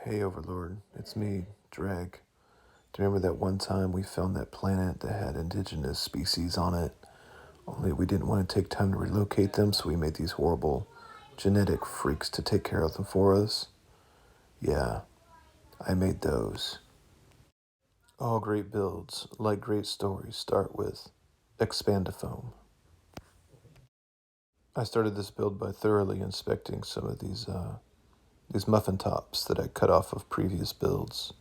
Hey, Overlord, it's me, Drag. Do you remember that one time we found that planet that had indigenous species on it? Only we didn't want to take time to relocate them, so we made these horrible genetic freaks to take care of them for us. Yeah, I made those. All great builds, like great stories, start with expandifoam. I started this build by thoroughly inspecting some of these muffin tops that I cut off of previous builds.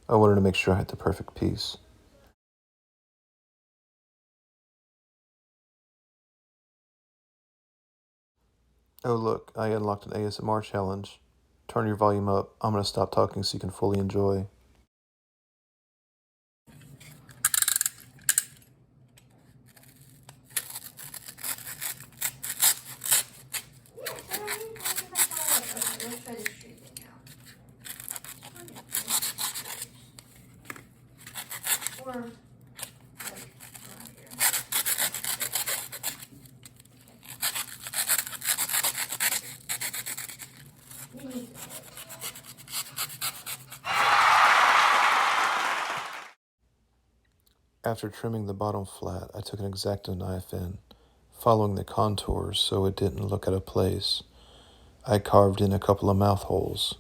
I wanted to make sure I had the perfect piece. Oh, look, I unlocked an ASMR challenge. Turn your volume up. I'm going to stop talking so you can fully enjoy. After trimming the bottom flat, I took an X-Acto knife and, following the contours so it didn't look out of place, I carved in a couple of mouth holes.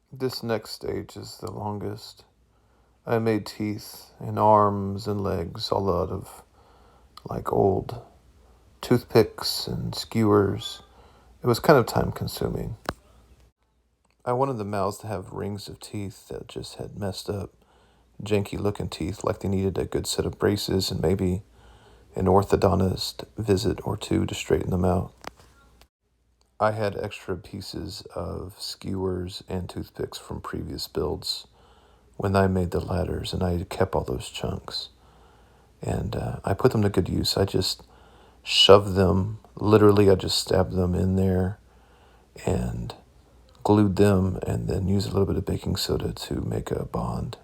This next stage is the longest. I made teeth and arms and legs all out of, like, old toothpicks and skewers. It was kind of time consuming. I wanted the mouths to have rings of teeth that just had messed up, janky looking teeth, like they needed a good set of braces and maybe an orthodontist visit or two to straighten them out. I had extra pieces of skewers and toothpicks from previous builds when I made the ladders, and I kept all those chunks. And I put them to good use. I just shoved them, literally, I just stabbed them in there and glued them, and then used a little bit of baking soda to make a bond.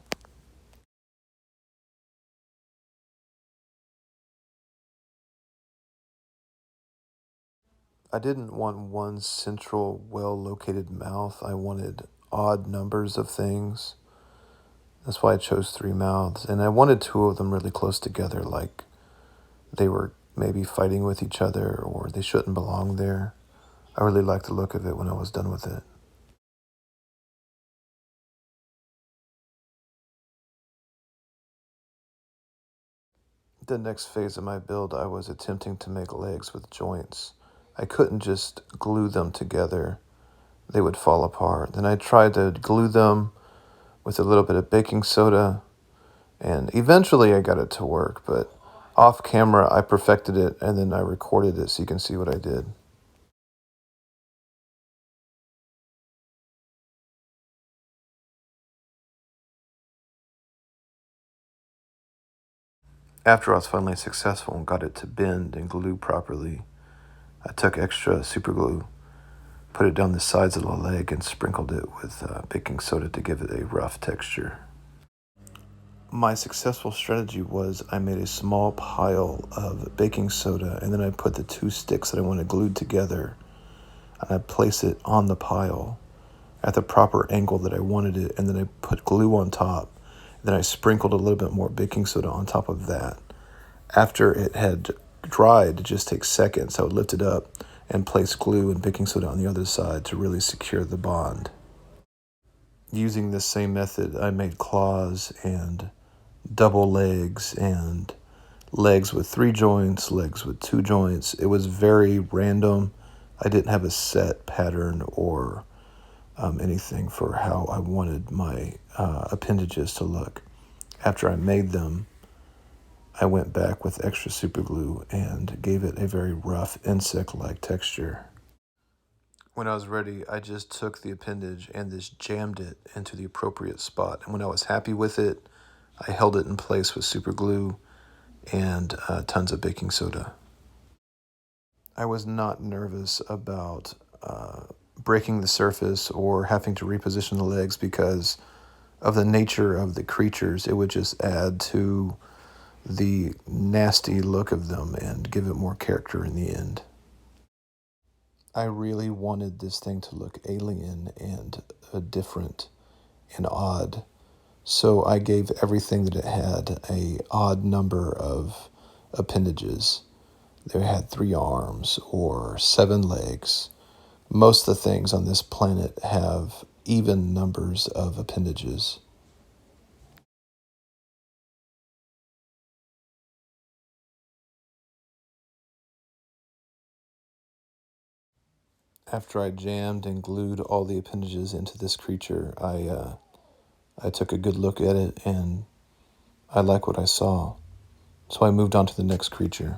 I didn't want one central, well-located mouth. I wanted odd numbers of things. That's why I chose three mouths. And I wanted two of them really close together, like they were maybe fighting with each other or they shouldn't belong there. I really liked the look of it when I was done with it. The next phase of my build, I was attempting to make legs with joints. I couldn't just glue them together. They would fall apart. Then I tried to glue them with a little bit of baking soda, and eventually I got it to work, but off camera I perfected it and then I recorded it so you can see what I did. After I was finally successful and got it to bend and glue properly, I took extra super glue, put it down the sides of the leg, and sprinkled it with baking soda to give it a rough texture. My successful strategy was I made a small pile of baking soda, and then I put the two sticks that I wanted glued together, and I placed it on the pile at the proper angle that I wanted it, and then I put glue on top. Then I sprinkled a little bit more baking soda on top of that. After it had dried, it just takes seconds. I would lift it up and place glue and baking soda on the other side to really secure the bond. Using this same method, I made claws and double legs and legs with 3 joints, legs with 2 joints. It was very random. I didn't have a set pattern or anything for how I wanted my appendages to look. After I made them, I went back with extra super glue and gave it a very rough insect-like texture. When I was ready, I just took the appendage and just jammed it into the appropriate spot. And when I was happy with it, I held it in place with super glue and tons of baking soda. I was not nervous about breaking the surface or having to reposition the legs because of the nature of the creatures. It would just add to the nasty look of them and give it more character in the end. I really wanted this thing to look alien and different and odd. So I gave everything that it had a odd number of appendages. They had 3 arms or 7 legs. Most of the things on this planet have even numbers of appendages. After I jammed and glued all the appendages into this creature, I took a good look at it and I like what I saw. So I moved on to the next creature.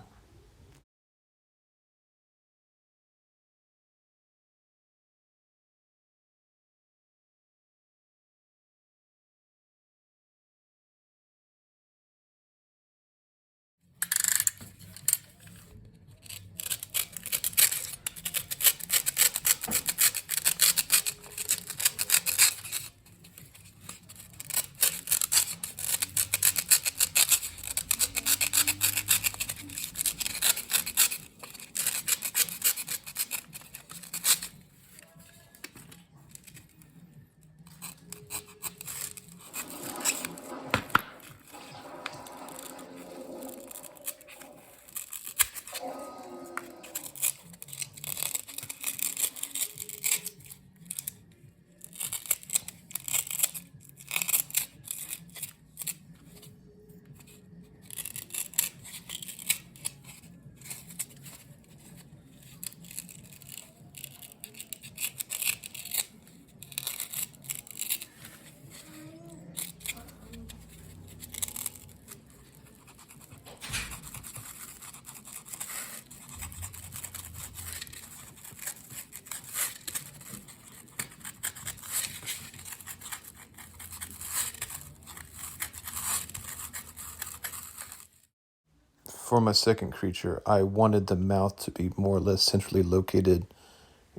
For my second creature, I wanted the mouth to be more or less centrally located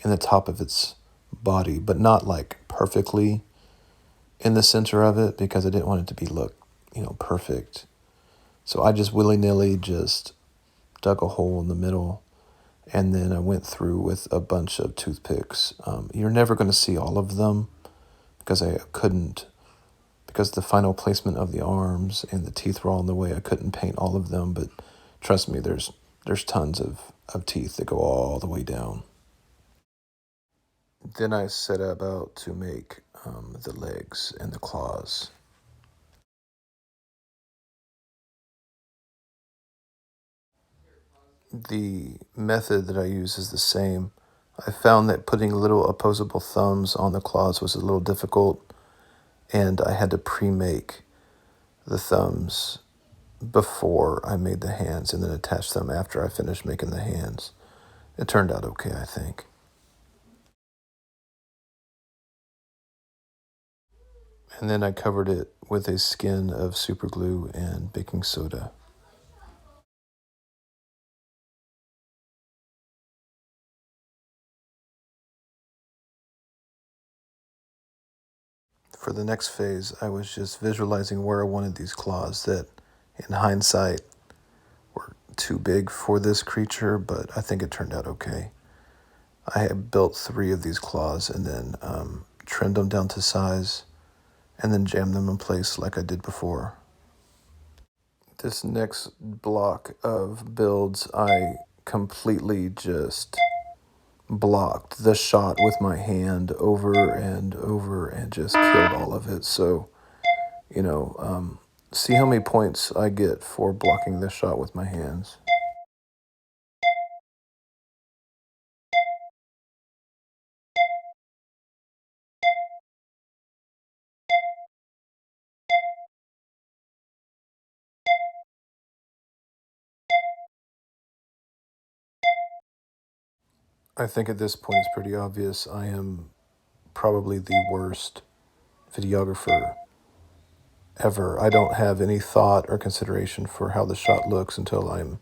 in the top of its body, but not like perfectly in the center of it because I didn't want it to be perfect. So I just willy-nilly just dug a hole in the middle and then I went through with a bunch of toothpicks. You're never going to see all of them because I couldn't, because the final placement of the arms and the teeth were all in the way. I couldn't paint all of them, but trust me, there's tons of teeth that go all the way down. Then I set about to make the legs and the claws. The method that I use is the same. I found that putting little opposable thumbs on the claws was a little difficult, and I had to pre-make the thumbs before I made the hands and then attach them after I finished making the hands. It turned out okay, I think. And then I covered it with a skin of super glue and baking soda. For the next phase, I was just visualizing where I wanted these claws that, in hindsight, were too big for this creature, but I think it turned out okay. I had built 3 of these claws and then trimmed them down to size and then jammed them in place like I did before. This next block of builds, I completely just blocked the shot with my hand over and just killed all of it. So, you know, see how many points I get for blocking this shot with my hands. I think at this point it's pretty obvious I am probably the worst videographer ever. I don't have any thought or consideration for how the shot looks until I'm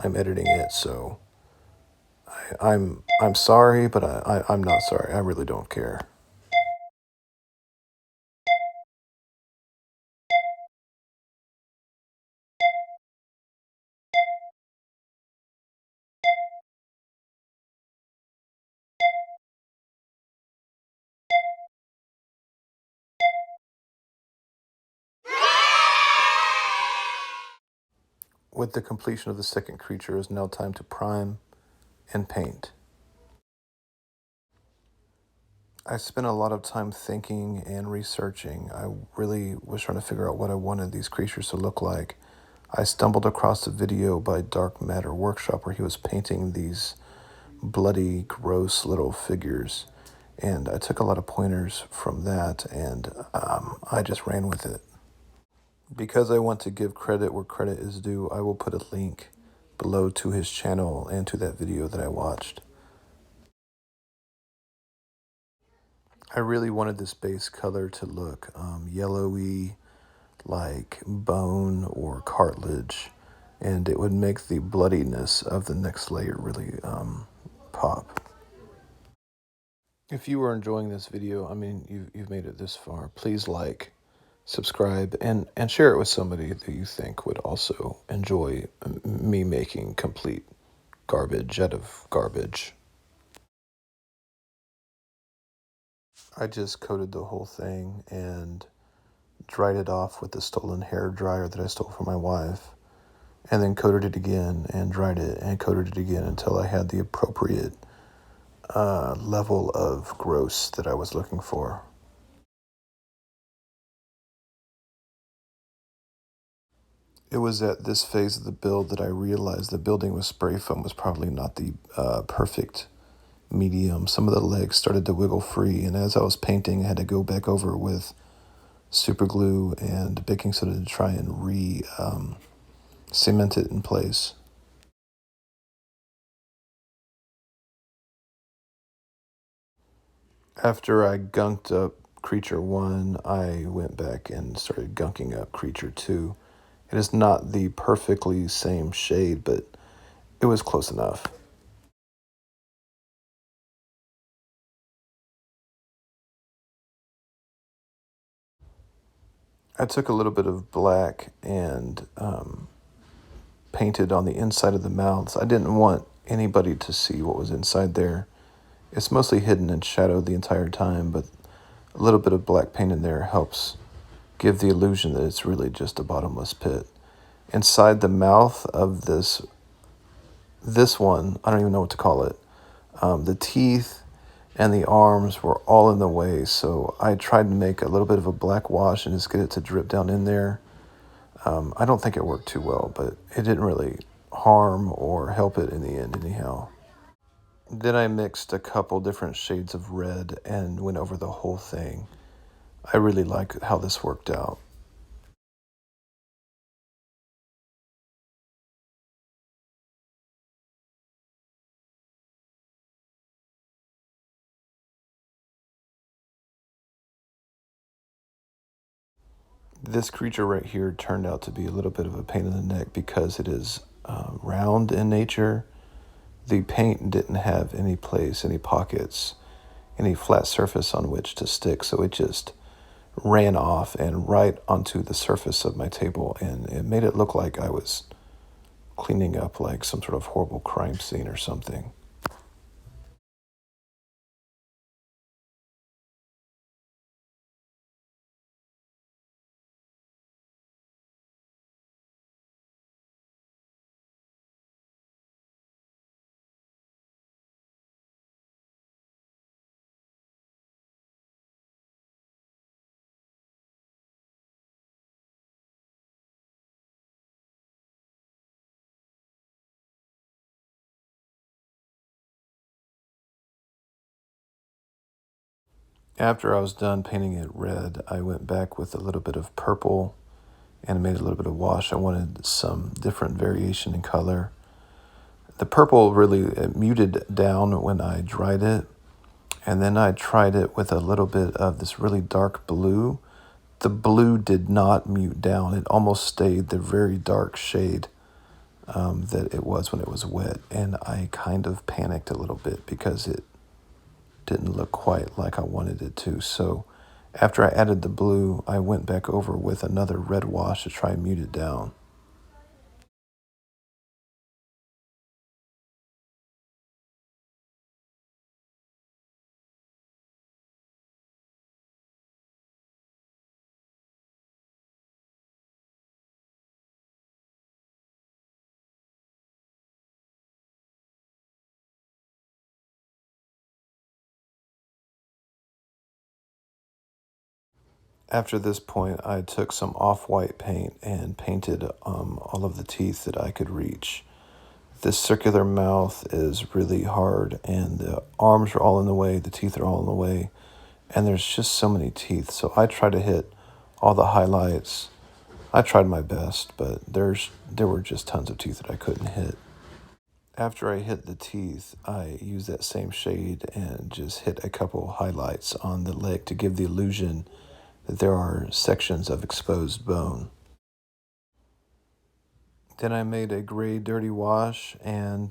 editing it. So I'm sorry, but I'm not sorry. I really don't care. With the completion of the second creature, it is now time to prime and paint. I spent a lot of time thinking and researching. I really was trying to figure out what I wanted these creatures to look like. I stumbled across a video by Dark Matter Workshop where he was painting these bloody, gross little figures. And I took a lot of pointers from that, and I just ran with it. Because I want to give credit where credit is due, I will put a link below to his channel and to that video that I watched. I really wanted this base color to look yellowy, like bone or cartilage, and it would make the bloodiness of the next layer really pop. If you are enjoying this video, I mean, you've made it this far, please like, subscribe, and share it with somebody that you think would also enjoy me making complete garbage out of garbage. I just coated the whole thing and dried it off with the stolen hair dryer that I stole from my wife, and then coated it again and dried it and coated it again until I had the appropriate level of gross that I was looking for. It was at this phase of the build that I realized the building with spray foam was probably not the perfect medium. Some of the legs started to wiggle free, and as I was painting, I had to go back over with super glue and baking soda to try and cement it in place. After I gunked up Creature 1, I went back and started gunking up Creature 2. It is not the perfectly same shade, but it was close enough. I took a little bit of black and painted on the inside of the mouths. I didn't want anybody to see what was inside there. It's mostly hidden in shadow the entire time, but a little bit of black paint in there helps give the illusion that it's really just a bottomless pit. Inside the mouth of this one, I don't even know what to call it. The teeth and the arms were all in the way, so I tried to make a little bit of a black wash and just get it to drip down in there. I don't think it worked too well, but it didn't really harm or help it in the end anyhow. Then I mixed a couple different shades of red and went over the whole thing. I really like how this worked out. This creature right here turned out to be a little bit of a pain in the neck because it is round in nature. The paint didn't have any place, any pockets, any flat surface on which to stick, so it just ran off and right onto the surface of my table, and it made it look like I was cleaning up like some sort of horrible crime scene or something. After I was done painting it red, I went back with a little bit of purple and made a little bit of wash. I wanted some different variation in color. The purple really it muted down when I dried it, and then I tried it with a little bit of this really dark blue. The blue did not mute down. It almost stayed the very dark shade that it was when it was wet. And I kind of panicked a little bit because it didn't look quite like I wanted it to. So after I added the blue, I went back over with another red wash to try and mute it down. After this point, I took some off-white paint and painted all of the teeth that I could reach. This circular mouth is really hard, and the arms are all in the way, the teeth are all in the way, and there's just so many teeth. So I tried to hit all the highlights. I tried my best, but there were just tons of teeth that I couldn't hit. After I hit the teeth, I used that same shade and just hit a couple highlights on the leg to give the illusion that there are sections of exposed bone. Then I made a gray dirty wash and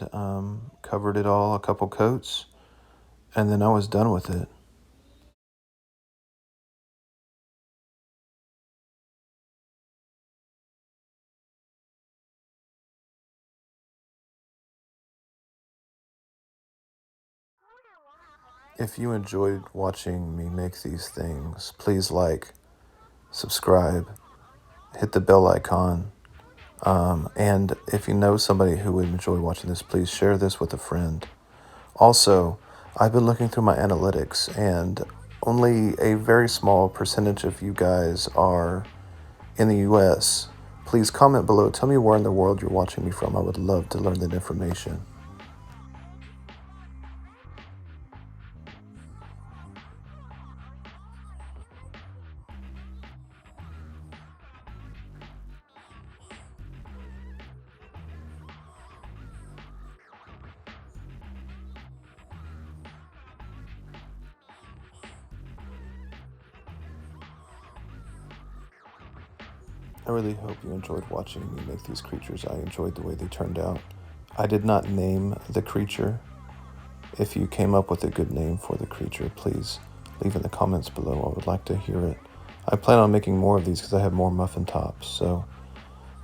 covered it all a couple coats, and then I was done with it. If you enjoyed watching me make these things, please like, subscribe, hit the bell icon, and if you know somebody who would enjoy watching this, please share this with a friend. Also, I've been looking through my analytics, and only a very small percentage of you guys are in the US. Please comment below. Tell me where in the world you're watching me from. I would love to learn that information. I really hope you enjoyed watching me make these creatures. I enjoyed the way they turned out. I did not name the creature. If you came up with a good name for the creature, please leave in the comments below. I would like to hear it. I plan on making more of these because I have more muffin tops. So,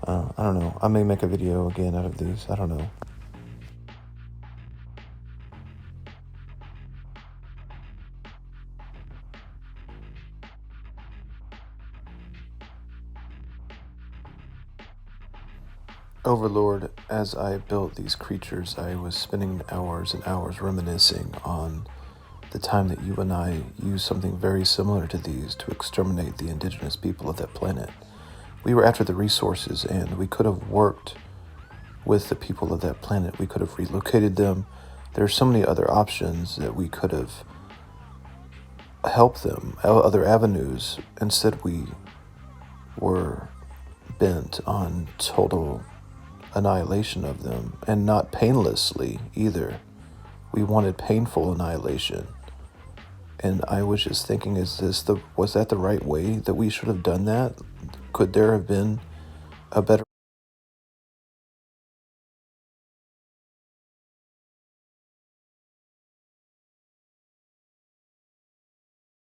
I don't know. I may make a video again out of these. I don't know. Overlord, as I built these creatures, I was spending hours and hours reminiscing on the time that you and I used something very similar to these to exterminate the indigenous people of that planet. We were after the resources, and we could have worked with the people of that planet. We could have relocated them. There are so many other options that we could have helped them, other avenues. Instead, we were bent on total annihilation of them, and not painlessly either. We wanted painful annihilation. And I was just thinking, was that the right way that we should have done that? Could there have been a better